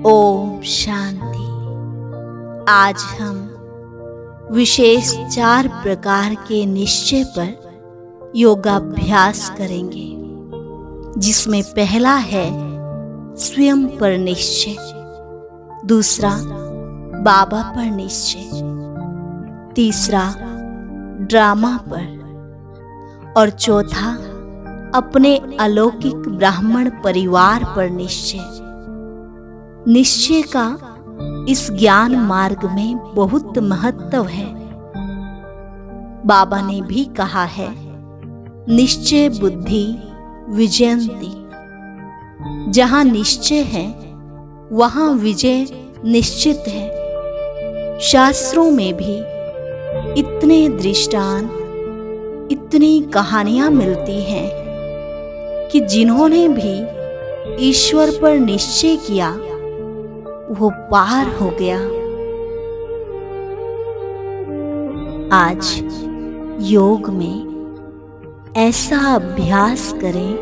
ओम शांति। आज हम विशेष 4 प्रकार के निश्चय पर योगाभ्यास करेंगे, जिसमें पहला है स्वयं पर निश्चय, दूसरा बाबा पर निश्चय, तीसरा ड्रामा पर और चौथा अपने अलौकिक ब्राह्मण परिवार पर निश्चय। निश्चय का इस ज्ञान मार्ग में बहुत महत्व है। बाबा ने भी कहा है, निश्चय बुद्धि विजयंती। जहां निश्चय है वहां विजय निश्चित है। शास्त्रों में भी इतने दृष्टांत, इतनी कहानियां मिलती हैं कि जिन्होंने भी ईश्वर पर निश्चय किया वो पार हो गया। आज योग में ऐसा अभ्यास करें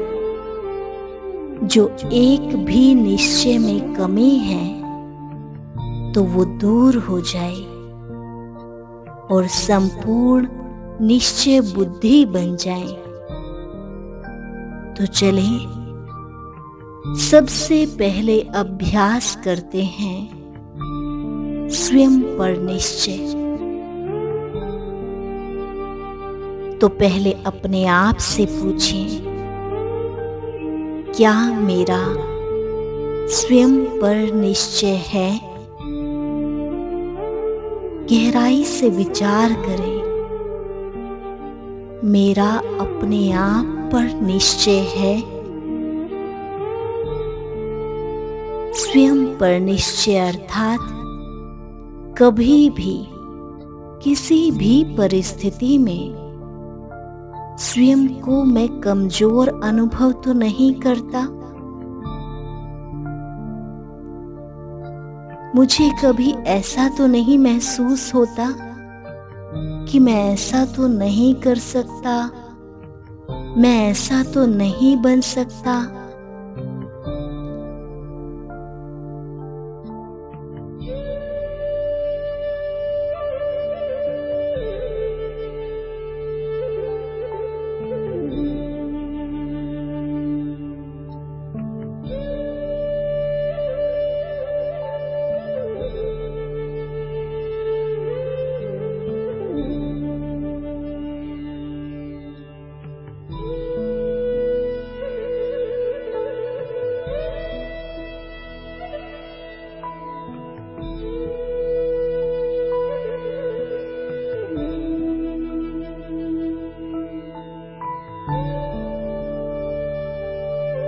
जो एक भी निश्चय में कमी है तो वो दूर हो जाए और संपूर्ण निश्चय बुद्धि बन जाए। तो चलें सबसे पहले अभ्यास करते हैं स्वयं पर निश्चय। तो पहले अपने आप से पूछें, क्या मेरा स्वयं पर निश्चय है? गहराई से विचार करें, मेरा अपने आप पर निश्चय है? स्वयं पर निश्चय अर्थात कभी भी किसी भी परिस्थिति में स्वयं को मैं कमजोर अनुभव तो नहीं करता। मुझे कभी ऐसा तो नहीं महसूस होता कि मैं ऐसा तो नहीं कर सकता, मैं ऐसा तो नहीं बन सकता।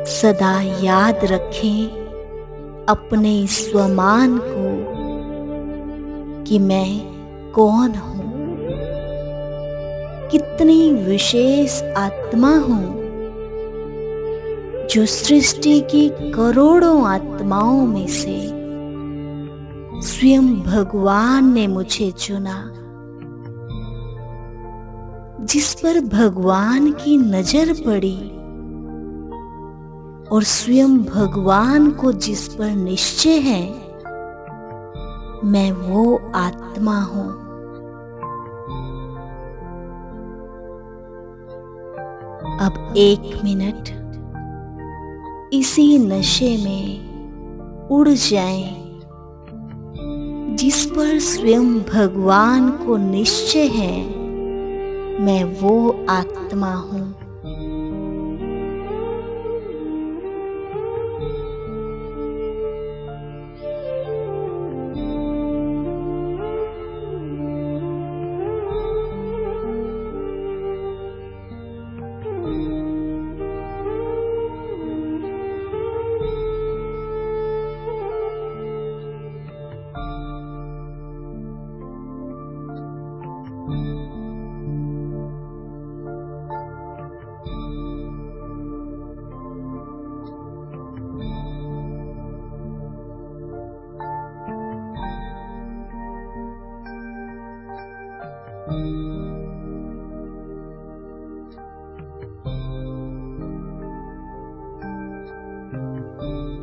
सदा याद रखें अपने स्वमान को कि मैं कौन हूं, कितनी विशेष आत्मा हूं जो सृष्टि की करोड़ों आत्माओं में से स्वयं भगवान ने मुझे चुना, जिस पर भगवान की नजर पड़ी और स्वयं भगवान को जिस पर निश्चय है, मैं वो आत्मा हूं। अब 1 मिनट इसी नशे में उड़ जाएं, जिस पर स्वयं भगवान को निश्चय है, मैं वो आत्मा हूं।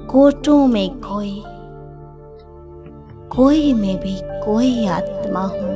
कोटों में कोई कोई में भी कोई आत्मा हूँ।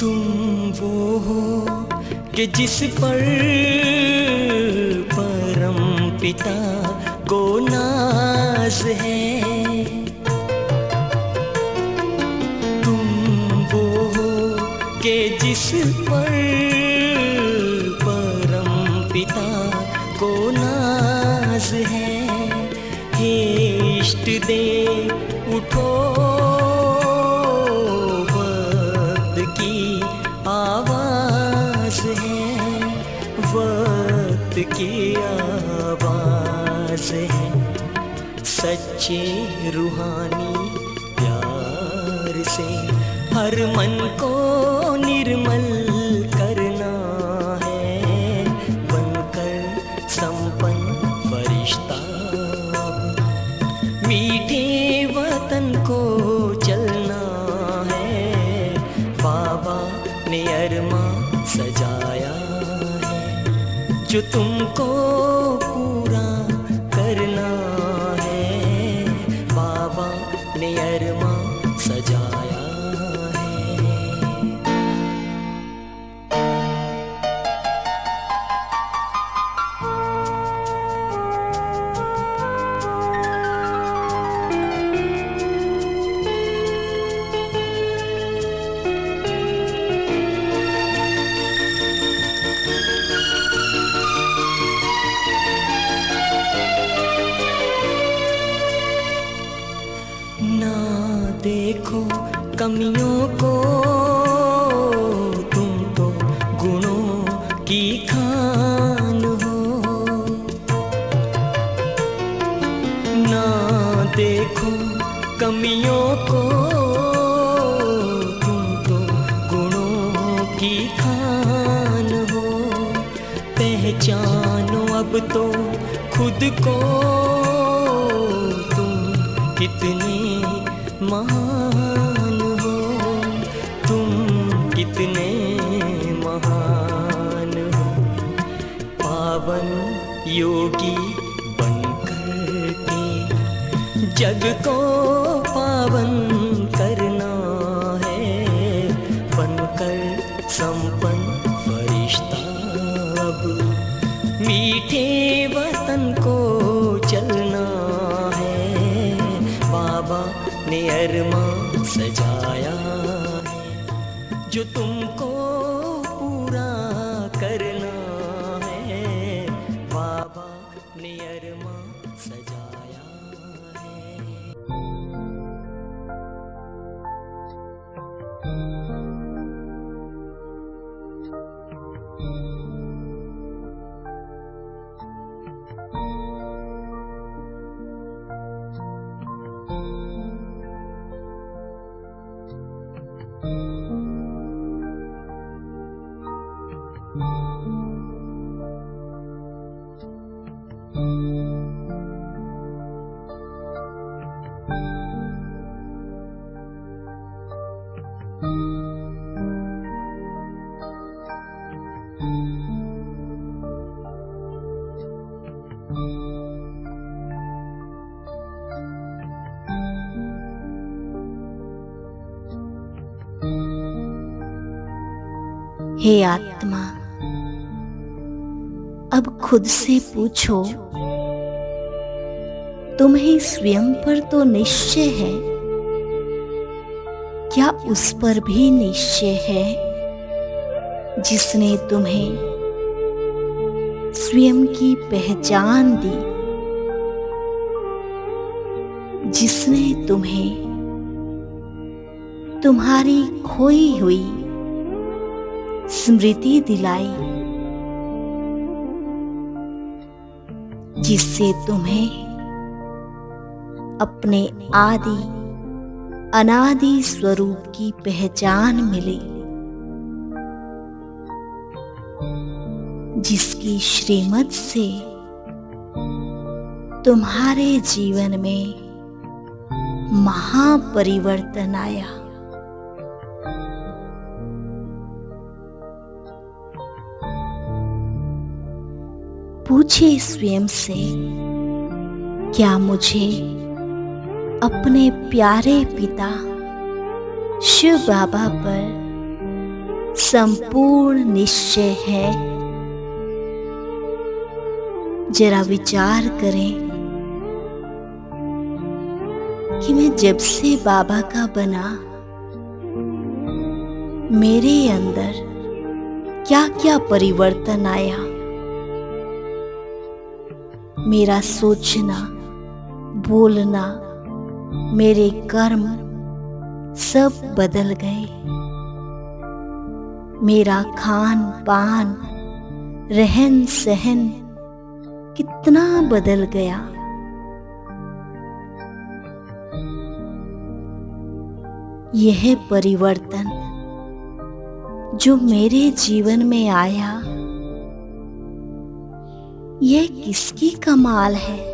तुम वो हो कि जिस पर परम पिता को नाज है। तुम वो हो कि जिस पर परम पिता को नाज है। हे इष्ट देव उठो, आवाज है, वक्त की आवाज है। सच्चे रूहानी प्यार से हर मन को निर्मल करना है। बनकर संपन्न फरिश्ता मीठे वतन को चलना है। बाबा ने अरमा सजाया है जो तुमको पूरा करना है। बाबा ने अरमा सजाया है। देखो कमियों को, तुम तो गुणों की खान हो। ना देखो कमियों को, तुम तो गुणों की खान हो। पहचानो अब तो खुद को, कितने महान हो, तुम कितने महान हो। पावन योगी बनकर के जग को पावन करना है, बनकर संपन्न फरिश्ता अब मीठे वतन को चलना है। बाबा ने अरमां सजाया है जो तुमको पूरा करना है। बाबा ने अरमां सजाया है। हे आत्मा, अब खुद से पूछो, तुम्हें स्वयं पर तो निश्चय है, क्या उस पर भी निश्चय है जिसने तुम्हें स्वयं की पहचान दी, जिसने तुम्हें तुम्हारी खोई हुई स्मृति दिलाई, जिससे तुम्हें अपने आदि अनादि स्वरूप की पहचान मिली, जिसकी श्रीमत से तुम्हारे जीवन में महापरिवर्तन आया। पूछिए स्वयं से, क्या मुझे अपने प्यारे पिता शिव बाबा पर संपूर्ण निश्चय है? जरा विचार करें कि मैं जब से बाबा का बना, मेरे अंदर क्या क्या परिवर्तन आया। मेरा सोचना, बोलना, मेरे कर्म सब बदल गए। मेरा खान पान, रहन सहन कितना बदल गया। यह परिवर्तन जो मेरे जीवन में आया, यह किसकी कमाल है?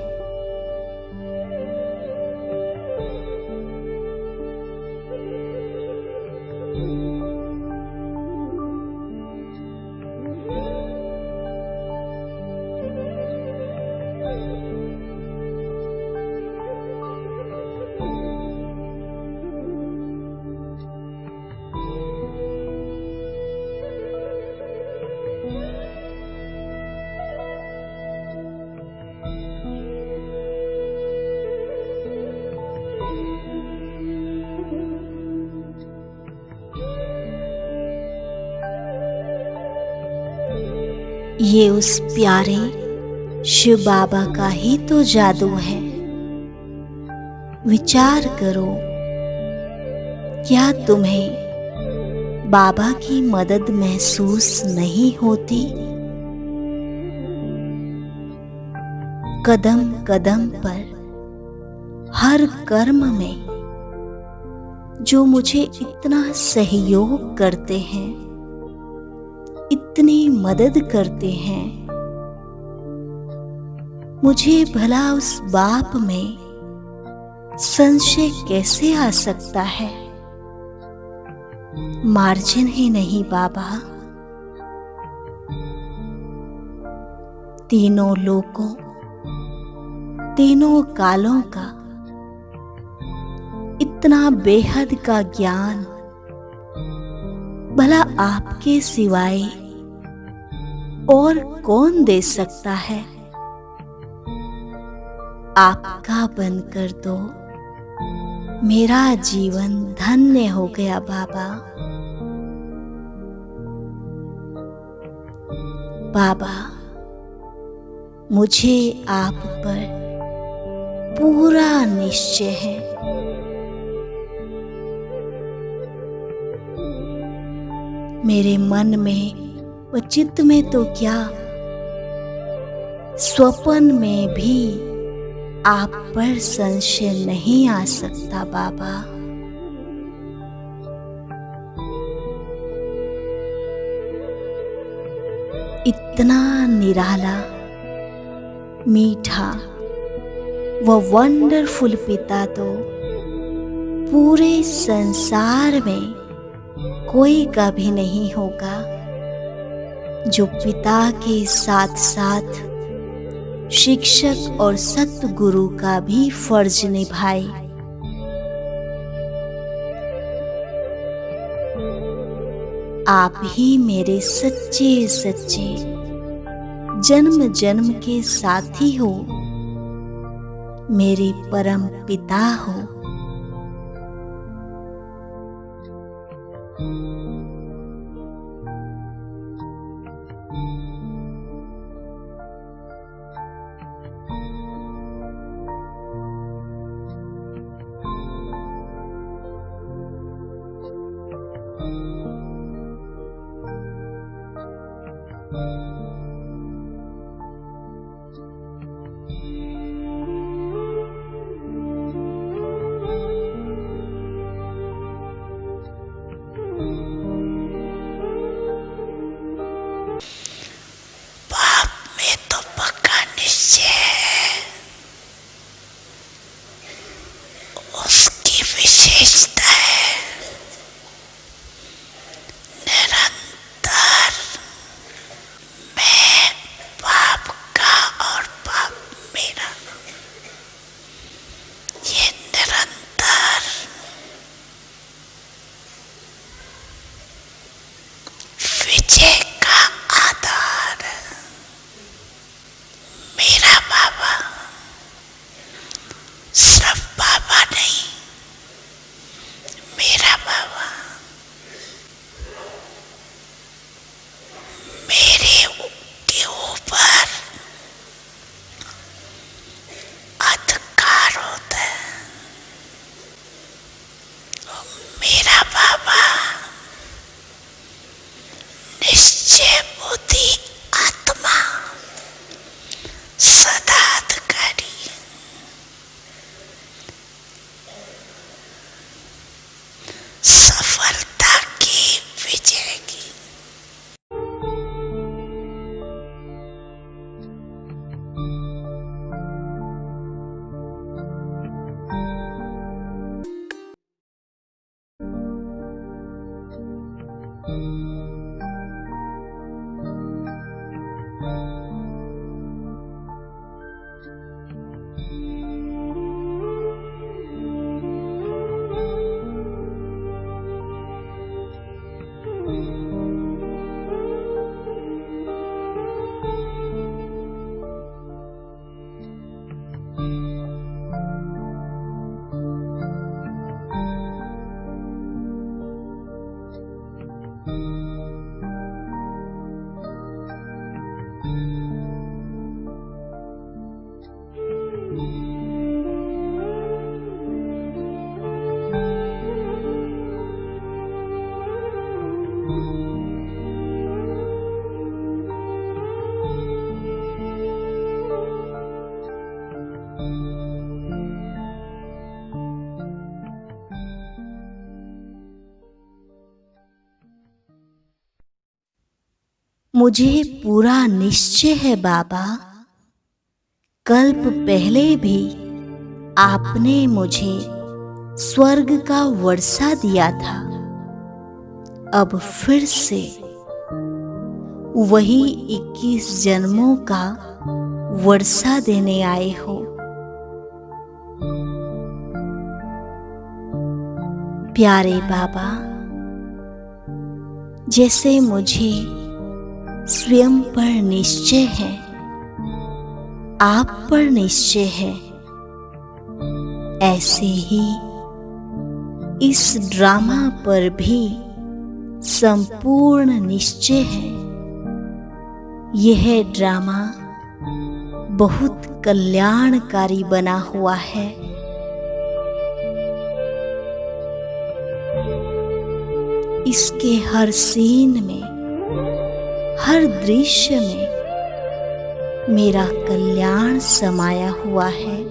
ये उस प्यारे शिव बाबा का ही तो जादू है। विचार करो, क्या तुम्हें बाबा की मदद महसूस नहीं होती? कदम कदम पर, हर कर्म में जो मुझे इतना सहयोग करते हैं, इतनी मदद करते हैं, मुझे भला उस बाप में संशय कैसे आ सकता है? मार्जिन ही नहीं बाबा। तीनों लोकों, तीनों कालों का इतना बेहद का ज्ञान भला आपके सिवाय और कौन दे सकता है? आपका बनकर तो मेरा जीवन धन्य हो गया बाबा। बाबा, मुझे आप पर पूरा निश्चय है। मेरे मन में व चित्त में तो क्या, स्वप्न में भी आप पर संशय नहीं आ सकता बाबा। इतना निराला, मीठा व वंडरफुल पिता तो पूरे संसार में कोई का भी नहीं होगा, जो पिता के साथ साथ शिक्षक और सतगुरु का भी फर्ज निभाए। आप ही मेरे सच्चे सच्चे जन्म जन्म के साथी हो, मेरे परम पिता हो। मुझे पूरा निश्चय है बाबा, कल्प पहले भी आपने मुझे स्वर्ग का वर्षा दिया था, अब फिर से वही 21 जन्मों का वर्षा देने आए हो। प्यारे बाबा, जैसे मुझे स्वयं पर निश्चय है, आप पर निश्चय है, ऐसे ही इस ड्रामा पर भी संपूर्ण निश्चय है। यह ड्रामा बहुत कल्याणकारी बना हुआ है। इसके हर सीन में, हर दृश्य में मेरा कल्याण समाया हुआ है।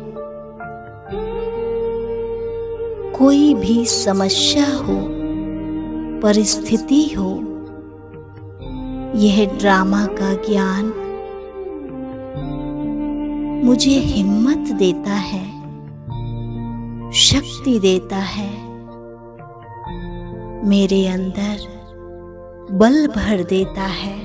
कोई भी समस्या हो, परिस्थिति हो, यह ड्रामा का ज्ञान मुझे हिम्मत देता है, शक्ति देता है, मेरे अंदर बल भर देता है।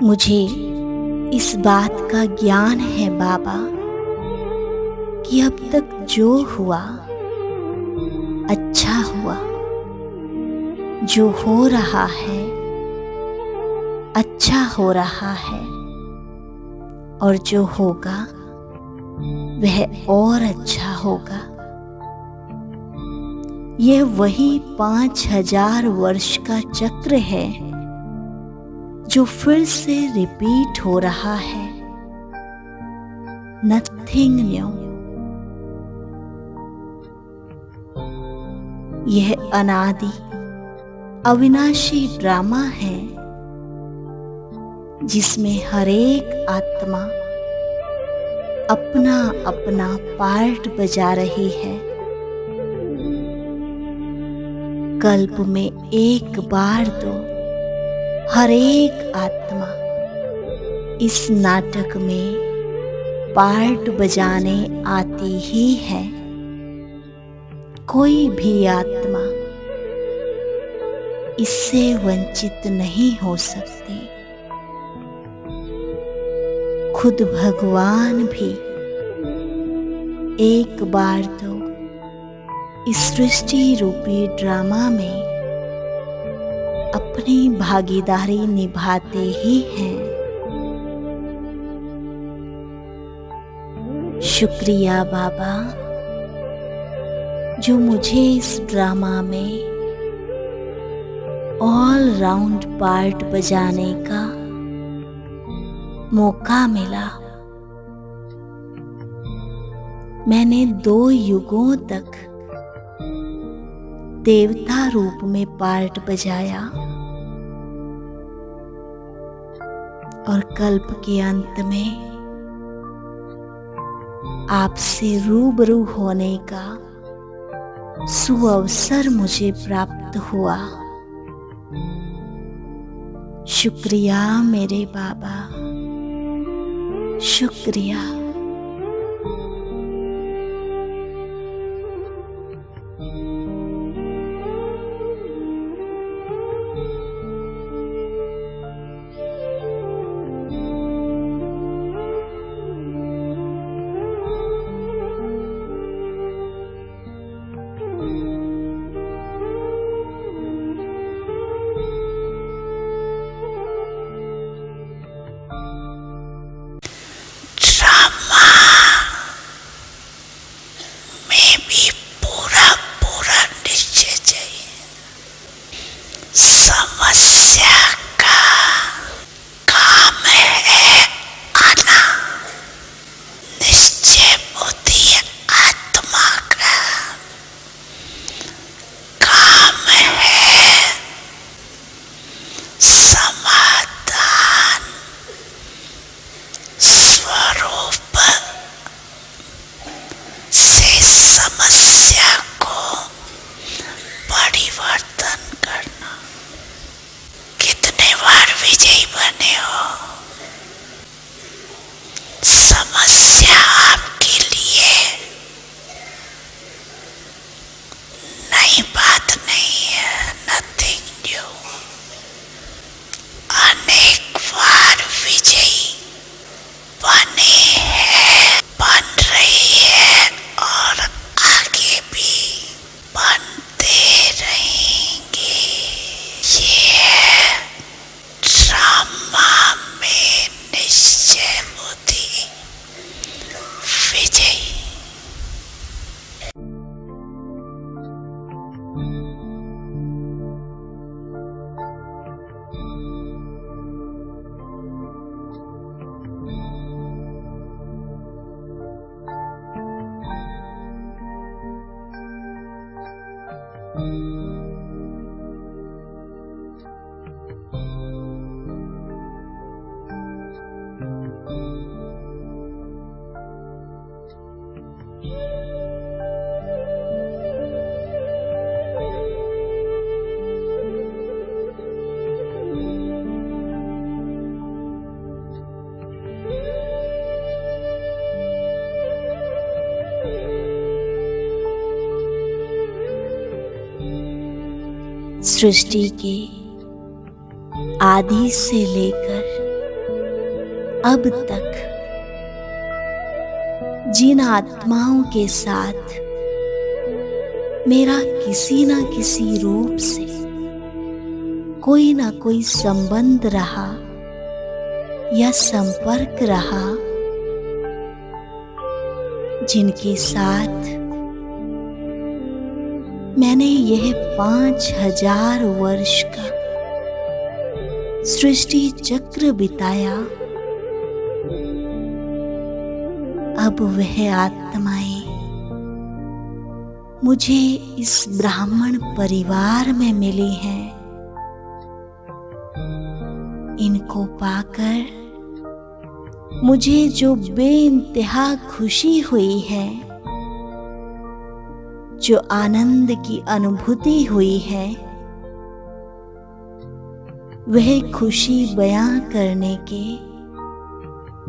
मुझे इस बात का ज्ञान है बाबा कि अब तक जो हुआ अच्छा हुआ, जो हो रहा है अच्छा हो रहा है, और जो होगा वह और अच्छा होगा। यह वही 5000 वर्ष का चक्र है जो फिर से रिपीट हो रहा है। Nothing new. यह अनादि अविनाशी ड्रामा है जिसमें हर एक आत्मा अपना अपना पार्ट बजा रही है। कल्प में एक बार तो हर एक आत्मा इस नाटक में पार्ट बजाने आती ही है। कोई भी आत्मा इससे वंचित नहीं हो सकती। खुद भगवान भी एक बार तो इस सृष्टि रूपी ड्रामा में अपनी भागीदारी निभाते ही हैं। शुक्रिया बाबा, जो मुझे इस ड्रामा में ऑल राउंड पार्ट बजाने का मौका मिला। मैंने 2 युगों तक देवता रूप में पार्ट बजाया और कल्प के अंत में आपसे रूबरू होने का सुअवसर मुझे प्राप्त हुआ। शुक्रिया मेरे बाबा, शुक्रिया। अनेक बार विजयी बने हैं, बन रही है और आगे भी बनते रहेंगे। ये है ड्रामा में निश्चय बुद्धि विजयी। सृष्टि के आदि से लेकर अब तक जिन आत्माओं के साथ मेरा किसी न किसी रूप से कोई न कोई संबंध रहा या संपर्क रहा, जिनके साथ मैंने यह 5000 वर्ष का सृष्टि चक्र बिताया, अब वह आत्माएं मुझे इस ब्राह्मण परिवार में मिली हैं। इनको पाकर मुझे जो बेइंतहा खुशी हुई है, जो आनंद की अनुभूति हुई है, वह खुशी बयां करने के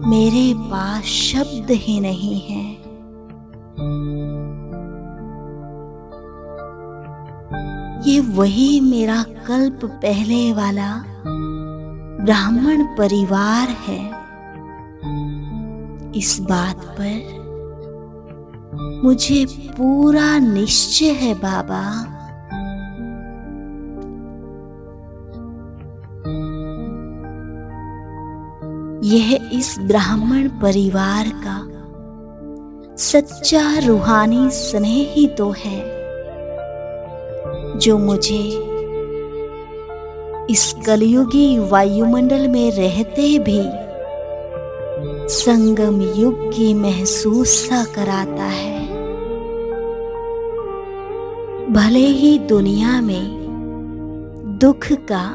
मेरे पास शब्द ही नहीं है। ये वही मेरा कल्प पहले वाला ब्राह्मण परिवार है। इस बात पर मुझे पूरा निश्चय है बाबा। यह इस ब्राह्मण परिवार का सच्चा रूहानी स्नेह ही तो है, जो मुझे इस कलयुगी वायुमंडल में रहते भी संगम युग की महसूस सा कराता है। भले ही दुनिया में दुख का,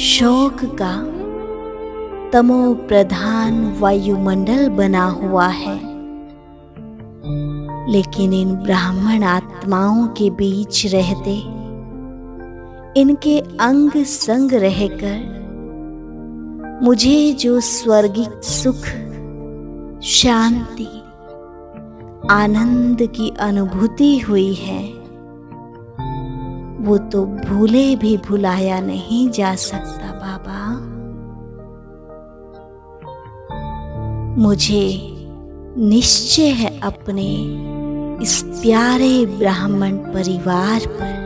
शोक का तमो प्रधान वायुमंडल बना हुआ है, लेकिन इन ब्राह्मण आत्माओं के बीच रहते, इनके अंग संग रहकर मुझे जो स्वर्गिक सुख, शांति, आनंद की अनुभूति हुई है, वो तो भूले भी भुलाया नहीं जा सकता बाबा। मुझे निश्चय है अपने इस प्यारे ब्राह्मण परिवार पर।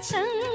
संग